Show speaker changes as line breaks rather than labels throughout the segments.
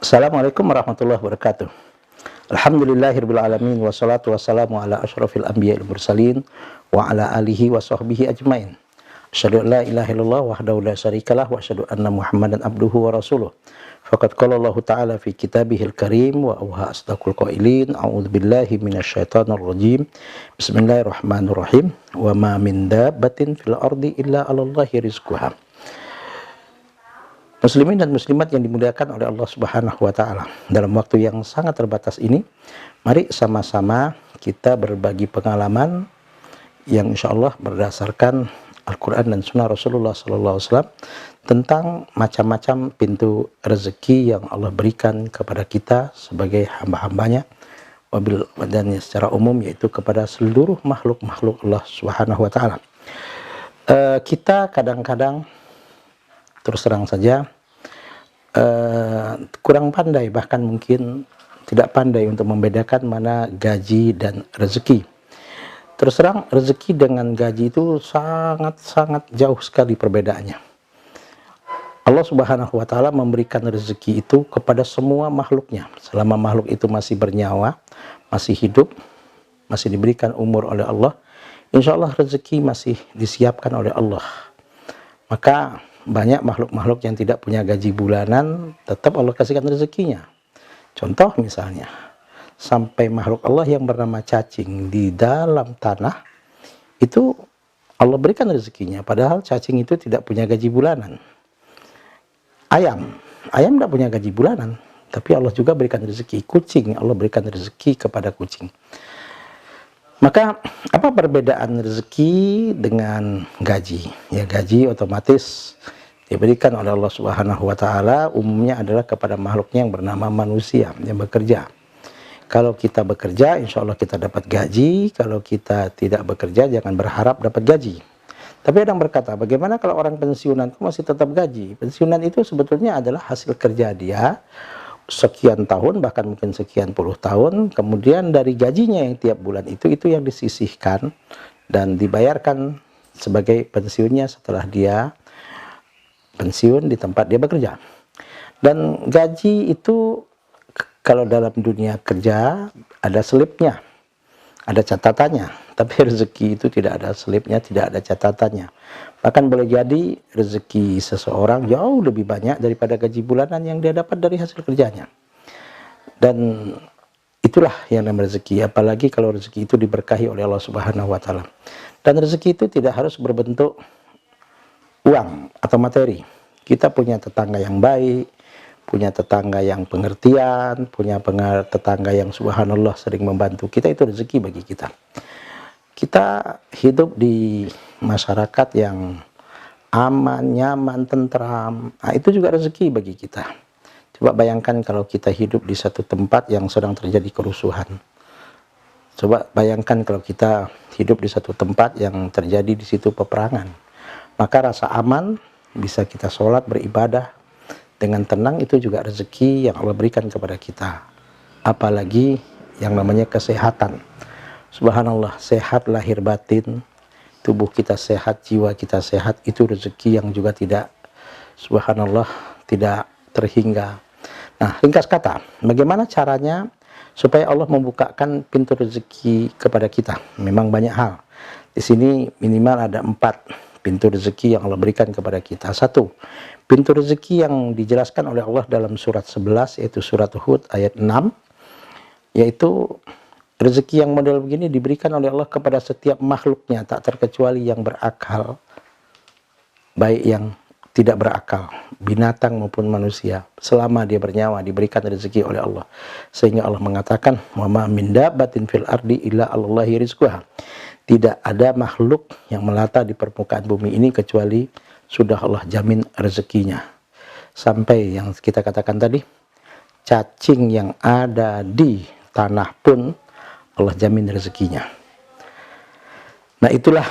Assalamualaikum warahmatullahi wabarakatuh. Alhamdulillahirabbil alamin wassalatu wassalamu ala asyrafil anbiya'il mursalin wa ala alihi wa sahbihi ajmain. Asyhadu an la ilaha illallah wahdahu la syarikalah wa asyhadu anna Muhammadan abduhu wa rasuluh. Faqad qala Allah Ta'ala fi kitabihil karim wa auha asdaqul qailin a'udzubillahi minasyaitonir rajim. Bismillahirrahmanirrahim. Wa ma min dabbatin fil ardi illa 'alallahi rizquha. Muslimin dan muslimat yang dimuliakan oleh Allah Subhanahu wa taala. Dalam waktu yang sangat terbatas ini, mari sama-sama kita berbagi pengalaman yang insya Allah berdasarkan Al-Quran dan Sunnah Rasulullah SAW tentang macam-macam pintu rezeki yang Allah berikan kepada kita sebagai hamba-hambanya, dan secara umum yaitu kepada seluruh makhluk-makhluk Allah Subhanahu wa taala. Kita kadang-kadang terus terang saja kurang pandai, bahkan mungkin tidak pandai untuk membedakan mana gaji dan rezeki. Terus terang, rezeki dengan gaji itu sangat-sangat jauh sekali perbedaannya. Allah Subhanahu wa taala memberikan rezeki itu kepada semua makhluknya. Selama makhluk itu masih bernyawa, masih hidup, masih diberikan umur oleh Allah, insya Allah rezeki masih disiapkan oleh Allah. Maka banyak makhluk-makhluk yang tidak punya gaji bulanan, tetap Allah kasihkan rezekinya. Contoh misalnya, sampai makhluk Allah yang bernama cacing di dalam tanah, itu Allah berikan rezekinya, padahal cacing itu tidak punya gaji bulanan. Ayam tidak punya gaji bulanan, tapi Allah juga berikan rezeki. Kucing, Allah berikan rezeki kepada kucing. Maka apa perbedaan rezeki dengan gaji? Ya, gaji otomatis diberikan oleh Allah Subhanahu wa taala umumnya adalah kepada makhluknya yang bernama manusia yang bekerja. Kalau kita bekerja, insya Allah kita dapat gaji. Kalau kita tidak bekerja, jangan berharap dapat gaji. Tapi ada yang berkata, bagaimana kalau orang pensiunan itu masih tetap gaji? Pensiunan itu sebetulnya adalah hasil kerja dia sekian tahun, bahkan mungkin sekian puluh tahun, kemudian dari gajinya yang tiap bulan itu yang disisihkan dan dibayarkan sebagai pensiunnya setelah dia pensiun di tempat dia bekerja. Dan gaji itu kalau dalam dunia kerja ada selipnya, ada catatannya, tapi rezeki itu tidak ada selipnya, tidak ada catatannya. Bahkan boleh jadi rezeki seseorang jauh lebih banyak daripada gaji bulanan yang dia dapat dari hasil kerjanya. Dan itulah yang namanya rezeki, apalagi kalau rezeki itu diberkahi oleh Allah Subhanahu wa taala. Dan rezeki itu tidak harus berbentuk uang atau materi. Kita punya tetangga yang baik, punya tetangga yang pengertian, punya tetangga yang subhanallah sering membantu kita, itu rezeki bagi kita. Kita hidup di masyarakat yang aman, nyaman, tentram, nah, itu juga rezeki bagi kita. Coba bayangkan kalau kita hidup di satu tempat yang sedang terjadi kerusuhan. Coba bayangkan kalau kita hidup di satu tempat yang terjadi di situ peperangan. Maka rasa aman, bisa kita sholat, beribadah dengan tenang, itu juga rezeki yang Allah berikan kepada kita. Apalagi yang namanya kesehatan. Subhanallah, sehat lahir batin, tubuh kita sehat, jiwa kita sehat, itu rezeki yang juga tidak, subhanallah, tidak terhingga. Nah, ringkas kata, bagaimana caranya supaya Allah membukakan pintu rezeki kepada kita? Memang banyak hal. Di sini minimal ada 4 pintu rezeki yang Allah berikan kepada kita. 1, pintu rezeki yang dijelaskan oleh Allah dalam surat 11, yaitu surat Hud ayat 6, yaitu rezeki yang model begini diberikan oleh Allah kepada setiap makhluknya, tak terkecuali yang berakal, baik yang tidak berakal, binatang maupun manusia, selama dia bernyawa diberikan rezeki oleh Allah. Sehingga Allah mengatakan, wa ma min dabbatin fil ardi illa 'alallahi rizquha. Tidak ada makhluk yang melata di permukaan bumi ini kecuali sudah Allah jamin rezekinya. Sampai yang kita katakan tadi, cacing yang ada di tanah pun Allah jamin rezekinya. Nah, itulah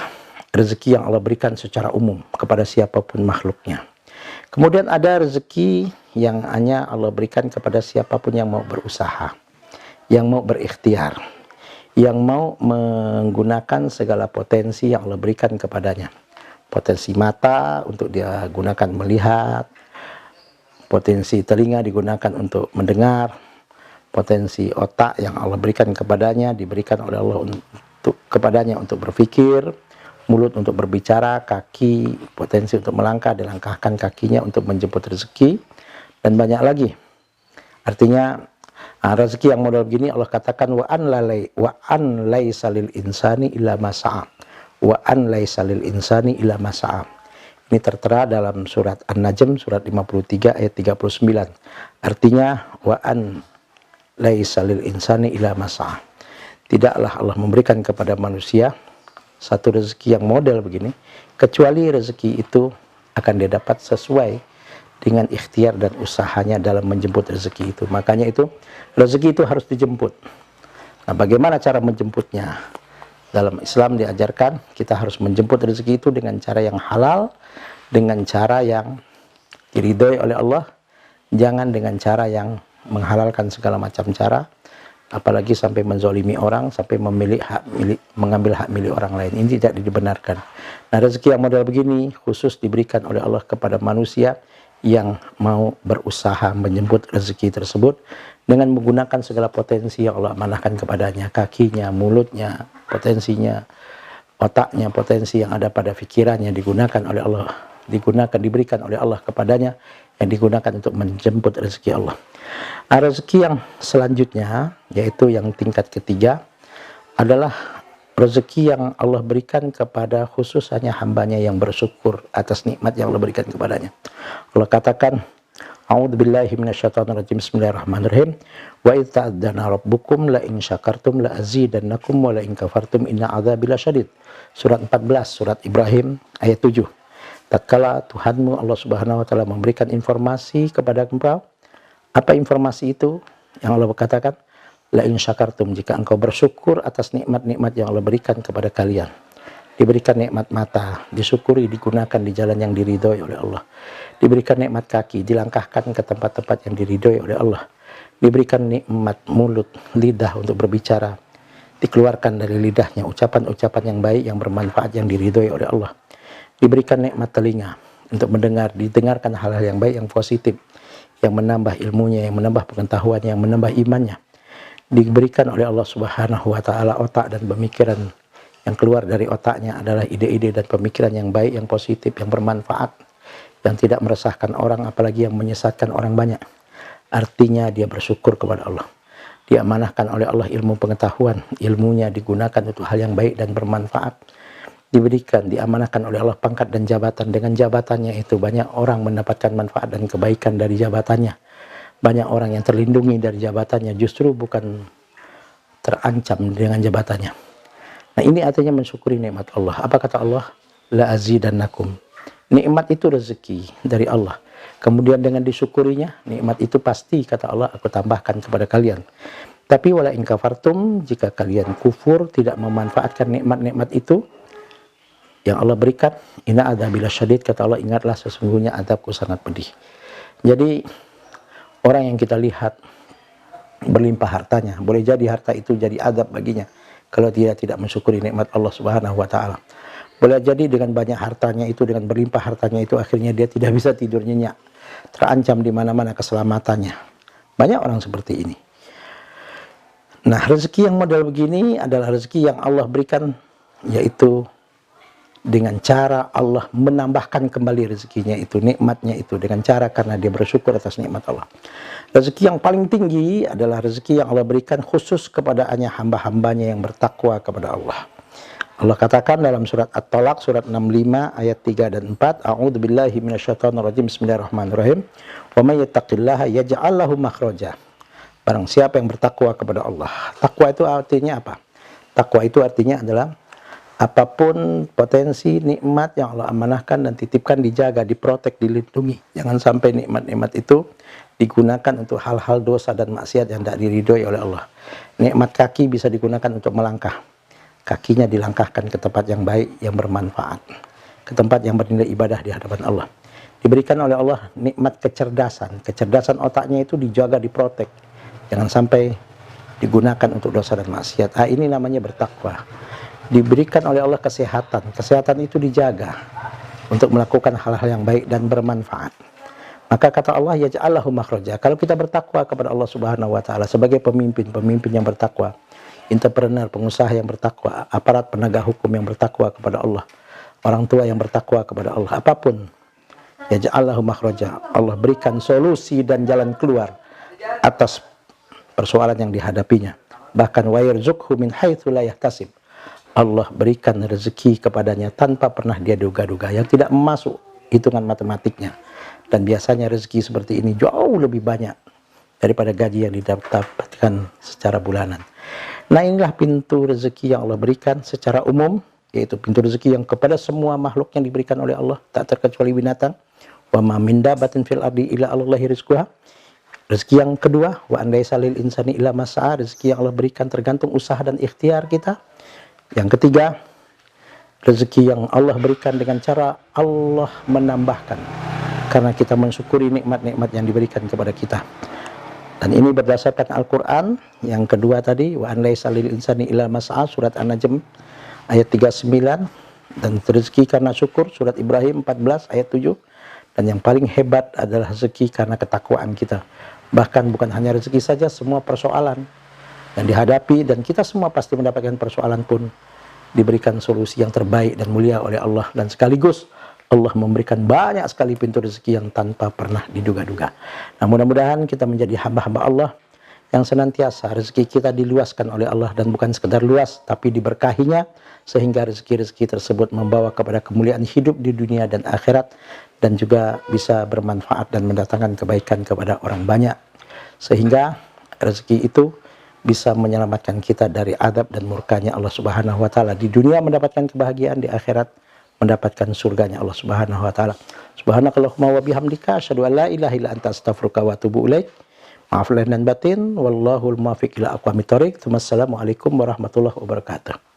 rezeki yang Allah berikan secara umum kepada siapapun makhluknya. Kemudian ada rezeki yang hanya Allah berikan kepada siapapun yang mau berusaha, yang mau berikhtiar, yang mau menggunakan segala potensi yang Allah berikan kepadanya. Potensi mata untuk dia gunakan melihat, Potensi telinga digunakan untuk mendengar, potensi otak yang Allah berikan kepadanya diberikan oleh Allah kepadanya untuk berpikir, mulut untuk berbicara, kaki potensi untuk melangkah, dilangkahkan kakinya untuk menjemput rezeki, dan banyak lagi. Artinya rezeki yang model begini Allah katakan wa an laisa lil insani illa ma sa'a. Wa an laisa lil insani illa ma sa'a. Ini tertera dalam surat An-Najm surat 53 ayat 39. Artinya wa an laisa lil insani illa ma sa'a. Tidaklah Allah memberikan kepada manusia satu rezeki yang model begini kecuali rezeki itu akan dia dapat sesuai dengan ikhtiar dan usahanya dalam menjemput rezeki itu. Makanya itu rezeki itu harus dijemput. Nah, bagaimana cara menjemputnya? Dalam Islam diajarkan kita harus menjemput rezeki itu dengan cara yang halal, dengan cara yang diridhoi oleh Allah, jangan dengan cara yang menghalalkan segala macam cara, apalagi sampai menzolimi orang, sampai mengambil hak milik orang lain. Ini tidak dibenarkan. Nah, rezeki yang model begini khusus diberikan oleh Allah kepada manusia yang mau berusaha menjemput rezeki tersebut dengan menggunakan segala potensi yang Allah amanahkan kepadanya, kakinya, mulutnya, potensinya, otaknya, potensi yang ada pada pikirannya digunakan oleh Allah, diberikan oleh Allah kepadanya, yang digunakan untuk menjemput rezeki Allah. Nah, rezeki yang selanjutnya, yaitu yang tingkat ketiga, adalah rezeki yang Allah berikan kepada khusus hanya hambanya yang bersyukur atas nikmat yang Allah berikan kepadanya. Allah katakan, A'udzubillahi minasyaitonirrajim, bismillahirrahmanirrahim. Wa idz ta'adzana rabbukum la in syakartum la azidannakum wa la in kafartum inna adzabi lasyadid. Surat 14, surat Ibrahim ayat 7. Tatkala Tuhanmu Allah Subhanahu wa taala memberikan informasi kepada engkau, apa informasi itu? Yang Allah katakan, la in syakartum, jika engkau bersyukur atas nikmat-nikmat yang Allah berikan kepada kalian. Diberikan nikmat mata, disyukuri, digunakan di jalan yang diridhoi oleh Allah. Diberikan nikmat kaki, dilangkahkan ke tempat-tempat yang diridhoi oleh Allah. Diberikan nikmat mulut, lidah untuk berbicara, dikeluarkan dari lidahnya ucapan-ucapan yang baik, yang bermanfaat, yang diridhoi oleh Allah. Diberikan nikmat telinga untuk mendengar, didengarkan hal-hal yang baik, yang positif, yang menambah ilmunya, yang menambah pengetahuannya, yang menambah imannya. Diberikan oleh Allah Subhanahu wa taala otak dan pemikiran, yang keluar dari otaknya adalah ide-ide dan pemikiran yang baik, yang positif, yang bermanfaat, yang tidak meresahkan orang, apalagi yang menyesatkan orang banyak. Artinya dia bersyukur kepada Allah. Diamanahkan oleh Allah ilmu pengetahuan, ilmunya digunakan untuk hal yang baik dan bermanfaat. Diberikan, diamanahkan oleh Allah pangkat dan jabatan. Dengan jabatannya itu banyak orang mendapatkan manfaat dan kebaikan dari jabatannya. Banyak orang yang terlindungi dari jabatannya, justru bukan terancam dengan jabatannya. Nah, ini artinya mensyukuri nikmat Allah. Apa kata Allah? La azidannakum. Nikmat itu rezeki dari Allah. Kemudian dengan disyukurinya, nikmat itu pasti, kata Allah, aku tambahkan kepada kalian. Tapi wala in kafartum, jika kalian kufur, tidak memanfaatkan nikmat-nikmat itu yang Allah berikan, inna adzabi lasyadid, kata Allah, ingatlah sesungguhnya azabku sangat pedih. Jadi orang yang kita lihat berlimpah hartanya, boleh jadi harta itu jadi azab baginya kalau dia tidak mensyukuri nikmat Allah Subhanahu wa taala. Boleh jadi dengan banyak hartanya itu, dengan berlimpah hartanya itu, akhirnya dia tidak bisa tidur nyenyak, terancam di mana-mana keselamatannya. Banyak orang seperti ini. Nah, rezeki yang model begini adalah rezeki yang Allah berikan, yaitu dengan cara Allah menambahkan kembali rezekinya itu, nikmatnya itu, dengan cara karena dia bersyukur atas nikmat Allah. Rezeki yang paling tinggi adalah rezeki yang Allah berikan khusus kepada hanya hamba-hambanya yang bertakwa kepada Allah. Allah katakan dalam surat At-Talaq, surat 65 ayat 3 dan 4, A'udzubillahi minasyaitonirrajim, bismillahirrahmanirrahim. Wa may yattaqillaha yaj'al lahu makhraja. Barang siapa yang bertakwa kepada Allah. Takwa itu artinya apa? Takwa itu artinya adalah apapun potensi nikmat yang Allah amanahkan dan titipkan, dijaga, diprotek, dilindungi. Jangan sampai nikmat-nikmat itu digunakan untuk hal-hal dosa dan maksiat yang tidak diridhoi oleh Allah. Nikmat kaki bisa digunakan untuk melangkah. Kakinya dilangkahkan ke tempat yang baik, yang bermanfaat, ke tempat yang bernilai ibadah di hadapan Allah. Diberikan oleh Allah nikmat kecerdasan. Kecerdasan otaknya itu dijaga, diprotek. Jangan sampai digunakan untuk dosa dan maksiat. Ini namanya bertakwa. Diberikan oleh Allah kesehatan. Kesehatan itu dijaga untuk melakukan hal-hal yang baik dan bermanfaat. Maka kata Allah, yaj'allahu makhraja. Kalau kita bertakwa kepada Allah Subhanahu wa taala sebagai pemimpin yang bertakwa, entrepreneur, pengusaha yang bertakwa, aparat penegak hukum yang bertakwa kepada Allah, orang tua yang bertakwa kepada Allah, apapun, yaj'allahu makhraja. Allah berikan solusi dan jalan keluar atas persoalan yang dihadapinya. Bahkan wa yarzuqhu min haitsu la yahtasib. Allah berikan rezeki kepadanya tanpa pernah dia duga-duga, yang tidak masuk hitungan matematiknya. Dan biasanya rezeki seperti ini jauh lebih banyak daripada gaji yang didapatkan secara bulanan. Nah, inilah pintu rezeki yang Allah berikan secara umum, yaitu pintu rezeki yang kepada semua makhluk yang diberikan oleh Allah, tak terkecuali binatang. Wa ma min dabatin fil ardi illa 'alallahi rizquha. Rezeki yang kedua, wa an laisa lil insani illa ma sa'a. Rezeki yang Allah berikan tergantung usaha dan ikhtiar kita. Yang ketiga, rezeki yang Allah berikan dengan cara Allah menambahkan, karena kita mensyukuri nikmat-nikmat yang diberikan kepada kita. Dan ini berdasarkan Al-Quran. Yang kedua tadi, wa an laisa lil insani illa ma sa'a, surat An-Najm ayat 39. Dan rezeki karena syukur, surat Ibrahim 14 ayat 7. Dan yang paling hebat adalah rezeki karena ketakwaan kita. Bahkan bukan hanya rezeki saja, semua persoalan yang dihadapi, dan kita semua pasti mendapatkan persoalan pun diberikan solusi yang terbaik dan mulia oleh Allah. Dan sekaligus Allah memberikan banyak sekali pintu rezeki yang tanpa pernah diduga-duga. Nah, mudah-mudahan kita menjadi hamba-hamba Allah yang senantiasa rezeki kita diluaskan oleh Allah, dan bukan sekedar luas, tapi diberkahinya, sehingga rezeki-rezeki tersebut membawa kepada kemuliaan hidup di dunia dan akhirat, dan juga bisa bermanfaat dan mendatangkan kebaikan kepada orang banyak, sehingga rezeki itu bisa menyelamatkan kita dari adab dan murkanya Allah Subhanahu wa taala. Di dunia mendapatkan kebahagiaan, di akhirat mendapatkan surganya Allah Subhanahu wa taala. Subhanakallahumma wa bihamdika asyhadu an la ilaha illa anta astaghfiruka wa atubu ilaik. Maaf lahir dan batin, wallahul muwaffiq ila aqwamit thoriq. Wassalamualaikum warahmatullahi wabarakatuh.